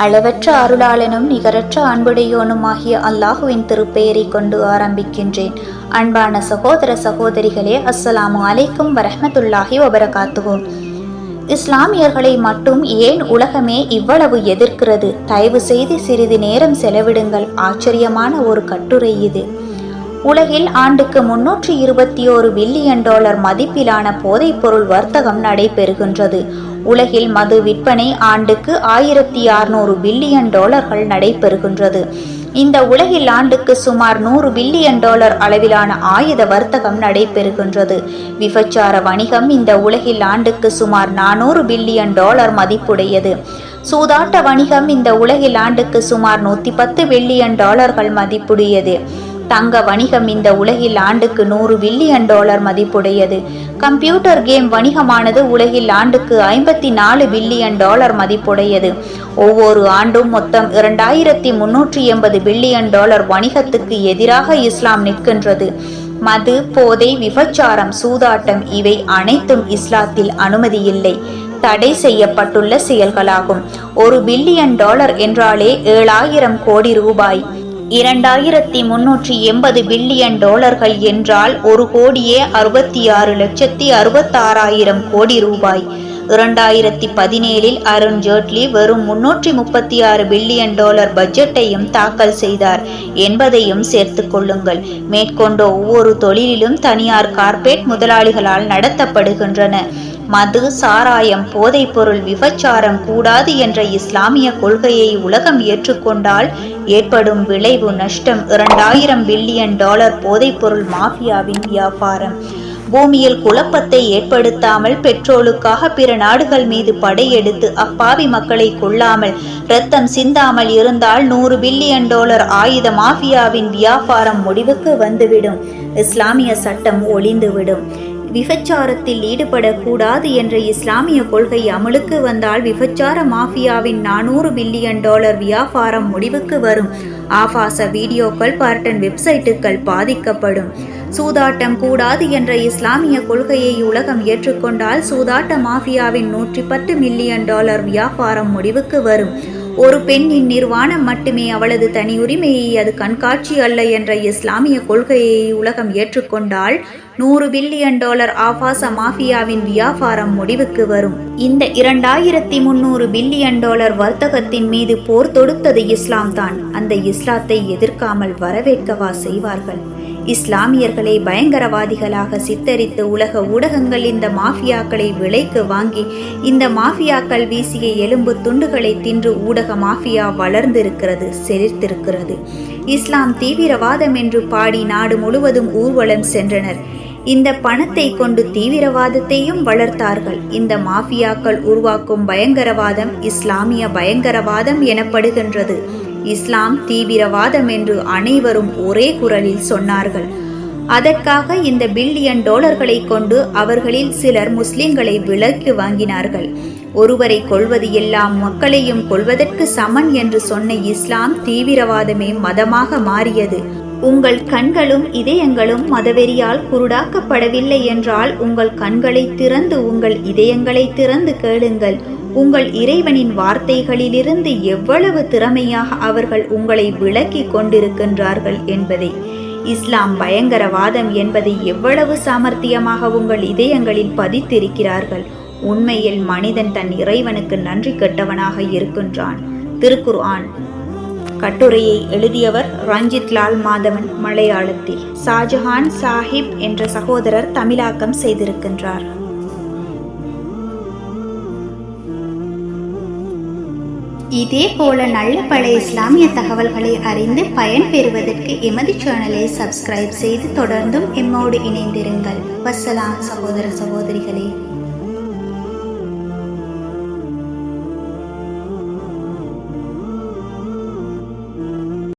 அளவற்ற அருளாளனும் நிகரற்ற அன்புடையோனுமாகிய அல்லாஹுவின் திருப்பெயரை கொண்டு ஆரம்பிக்கின்றேன். அன்பான சகோதர சகோதரிகளே, அஸ்ஸலாமு அலைக்கும் வரஹ்மத்துல்லாஹி வபரகாத்துஹு. இஸ்லாமியர்களை மட்டும் ஏன் உலகமே இவ்வளவு எதிர்க்கிறது? தயவு செய்து சிறிது நேரம் செலவிடுங்கள். ஆச்சரியமான ஒரு கட்டுரை இது. உலகில் ஆண்டுக்கு 321 பில்லியன் டாலர் மதிப்பிலான போதைப்பொருள் வர்த்தகம் நடைபெறுகின்றது. உலகில் மது விற்பனை ஆண்டுக்கு 1600 பில்லியன் டாலர்கள் நடைபெறுகின்றது. இந்த உலகில் ஆண்டுக்கு சுமார் 100 பில்லியன் டாலர் அளவிலான ஆயுத வர்த்தகம் நடைபெறுகின்றது. விபச்சார வணிகம் இந்த உலகில் ஆண்டுக்கு சுமார் 400 பில்லியன் டாலர் மதிப்புடையது. சூதாட்ட வணிகம் இந்த உலகில் ஆண்டுக்கு சுமார் 110 பில்லியன் டாலர்கள் மதிப்புடையது. தங்க வணிகம் இந்த உலகில் ஆண்டுக்கு 100 பில்லியன் டாலர் மதிப்புடையது. கம்ப்யூட்டர் கேம் வணிகமானது உலகில் ஆண்டுக்கு 54 பில்லியன் டாலர் மதிப்புடையது. ஒவ்வொரு ஆண்டும் மொத்தம் 2380 பில்லியன் டாலர் வணிகத்துக்கு எதிராக இஸ்லாம் நிற்கின்றது. மது, போதை, விபச்சாரம், சூதாட்டம் இவை அனைத்தும் இஸ்லாத்தில் அனுமதியில்லை, தடை செய்யப்பட்டுள்ள செயல்களாகும். 1 பில்லியன் டாலர் என்றாலே 7000 கோடி ரூபாய். 2380 பில்லியன் டாலர்கள் என்றால் 1,66,66,000 கோடி ரூபாய். 2017இல் அருண் ஜேட்லி வெறும் 336 பில்லியன் டாலர் பட்ஜெட்டையும் தாக்கல் செய்தார் என்பதையும் சேர்த்து கொள்ளுங்கள். மேற்கொண்ட ஒவ்வொரு தொழிலிலும் தனியார் கார்ப்பரேட் முதலாளிகளால் நடத்தப்படுகின்றன. மது, சாராயம், போதைப்பொருள், விபச்சாரம் கூடாது என்ற இஸ்லாமிய கொள்கையை உலகம் ஏற்றுக்கொண்டால் ஏற்படும் விளைவு நஷ்டம் 2000 பில்லியன் டாலர் போதைப்பொருள் மாஃபியாவின் வியாபாரம். பூமியில் குழப்பத்தை ஏற்படுத்தாமல் பெட்ரோலுக்காக பிற நாடுகள் மீது படையெடுத்து அப்பாவி மக்களை கொல்லாமல் இரத்தம் சிந்தாமல் இருந்தால் 100 பில்லியன் டாலர் ஆயுத மாஃபியாவின் வியாபாரம் முடிவுக்கு வந்துவிடும். இஸ்லாமிய சட்டம் ஒளிந்துவிடும். விபச்சாரத்தில் ஈடுபடக்கூடாது என்ற இஸ்லாமிய கொள்கை அமலுக்கு வந்தால் விபச்சார மாஃபியாவின் 400 பில்லியன் டாலர் வியாபாரம் முடிவுக்கு வரும். ஆபாச வீடியோக்கள், பார்ட்டன் வெப்சைட்டுகள் பாதிக்கப்படும். சூதாட்டம் கூடாது என்ற இஸ்லாமிய கொள்கையை உலகம் ஏற்றுக்கொண்டால் சூதாட்ட மாஃபியாவின் 110 மில்லியன் டாலர் வியாபாரம் முடிவுக்கு வரும். ஒரு பெண்ணின் நிர்வாணம் மட்டுமே அவளது தனி உரிமையை, அது கண்காட்சி அல்ல என்ற இஸ்லாமிய கொள்கையை உலகம் ஏற்றுக்கொண்டால் 100 பில்லியன் டாலர் ஆபாச மாஃபியாவின் வியாபாரம் முடிவுக்கு வரும். இந்த 2300 பில்லியன் டாலர் வர்த்தகத்தின் மீது போர் தொடுத்தது இஸ்லாம் தான். அந்த இஸ்லாத்தை எதிர்க்காமல் வரவேற்கவா செய்வார்கள்? இஸ்லாமியர்களை பயங்கரவாதிகளாக சித்தரித்து உலக ஊடகங்கள் இந்த மாஃபியாக்களை விலைக்கு வாங்கி இந்த மாஃபியாக்கள் வீசிய எலும்பு துண்டுகளை தின்று ஊடக மாஃபியா வளர்ந்திருக்கிறது, செழித்திருக்கிறது. இஸ்லாம் தீவிரவாதம் என்று பாடி நாடு முழுவதும் ஊர்வலம் சென்றனர். இந்த பணத்தை கொண்டு தீவிரவாதத்தையும் வளர்த்தார்கள். இந்த மாஃபியாக்கள் உருவாக்கும் பயங்கரவாதம் இஸ்லாமிய பயங்கரவாதம் எனப்படுகின்றது. இஸ்லாம் தீவிரவாதம் என்று அனைவரும் ஒரே குரலில் சொன்னார்கள். அதற்காக இந்த பில்லியன் டாலர்களை கொண்டு அவர்களில் சிலர் முஸ்லிம்களை விலைக்கு வாங்கினார்கள். ஒருவரை கொல்வது எல்லாம் மக்களையும் கொல்வதற்கு சமன் என்று சொன்ன இஸ்லாம் தீவிரவாதமே மதமாக மாறியது. உங்கள் கண்களும் இதயங்களும் மதவெறியால் குருடாக்கப்படவில்லை என்றால் உங்கள் கண்களை திறந்து உங்கள் இதயங்களை திறந்து கேளுங்கள். உங்கள் இறைவனின் வார்த்தைகளிலிருந்து எவ்வளவு திறமையாக அவர்கள் உங்களை விளக்கி கொண்டிருக்கின்றார்கள் என்பதை. இஸ்லாம் பயங்கரவாதம் என்பதை எவ்வளவு சாமர்த்தியமாக உங்கள் இதயங்களில் பதித்திருக்கிறார்கள். உண்மையில் மனிதன் தன் இறைவனுக்கு நன்றி கெட்டவனாக இருக்கின்றான். திருக்குர்ஆன். கட்டுரையை எழுதியவர் ரஞ்சித் லால் மாதவன், மலையாளத்தில். ஷாஜஹான் சாஹிப் என்ற சகோதரர் தமிழாக்கம் செய்திருக்கின்றார். இதே போல நல்ல பல இஸ்லாமிய தகவல்களை அறிந்து பயன் பெறுவதற்கு எமது சேனலை சப்ஸ்கிரைப் செய்து தொடர்ந்தும் எம்மோடு இணைந்திருங்கள். வஸ்ஸலாம் சகோதர சகோதரிகளே.